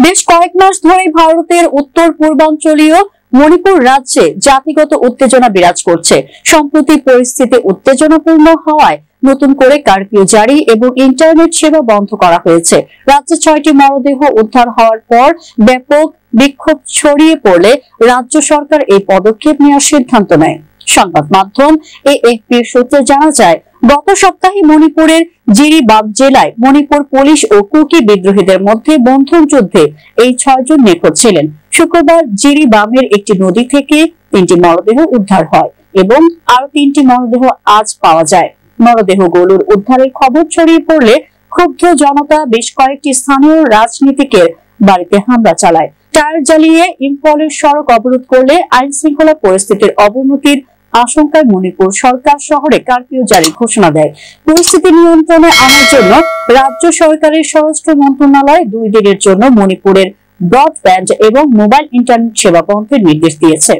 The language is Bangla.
বেশ কয়েক মাস ধরে ভারতের উত্তর পূর্বাঞ্চলীয় মণিপুর রাজ্যে জাতিগত উত্তেজনা বিরাজ করছে। সম্প্রতি পরিস্থিতি উত্তেজনাপূর্ণ হওয়ায় নতুন করে কারফিউ জারি এবং ইন্টারনেট সেবা বন্ধ করা হয়েছে। রাজ্যে 6টি মরদেহ উদ্ধার হওয়ার পর ব্যাপক বিক্ষোভ ছড়িয়ে পড়লে রাজ্য সরকার এই পদক্ষেপ নেওয়ার সিদ্ধান্ত নেয়। সংবাদ মাধ্যম এএফপির সূত্রে জানা যায়, গত সপ্তাহে মণিপুরের জিরিবাম জেলায় মণিপুর পুলিশ ও কুকি বিদ্রোহীদের মধ্যে বন্ধন যুদ্ধে এই 6 জন নিখোঁজ ছিলেন। শুক্রবার জিরিবামের একটি নদী থেকে 3টি মরদেহ উদ্ধার হয় এবং আরো 3টি মরদেহ আজ পাওয়া যায়। মরদেহগুলোর উদ্ধারের খবর ছড়িয়ে পড়লে ক্ষুব্ধ জনতা বেশ কয়েকটি স্থানীয় রাজনীতিকের বাড়িতে হামলা চালায়। টায়ার জ্বালিয়ে ইম্ফলের সড়ক অবরোধ করলে আইন শৃঙ্খলা পরিস্থিতির অবনতির আশঙ্কায় মণিপুর সরকার শহরে কারফিউ জারির ঘোষণা দেয়। পরিস্থিতি নিয়ন্ত্রণে আনার জন্য রাজ্য সরকারের স্বরাষ্ট্র মন্ত্রণালয় 2 দিনের জন্য মণিপুরের ব্রডব্যান্ড এবং মোবাইল ইন্টারনেট সেবা বন্ধের নির্দেশ দিয়েছে।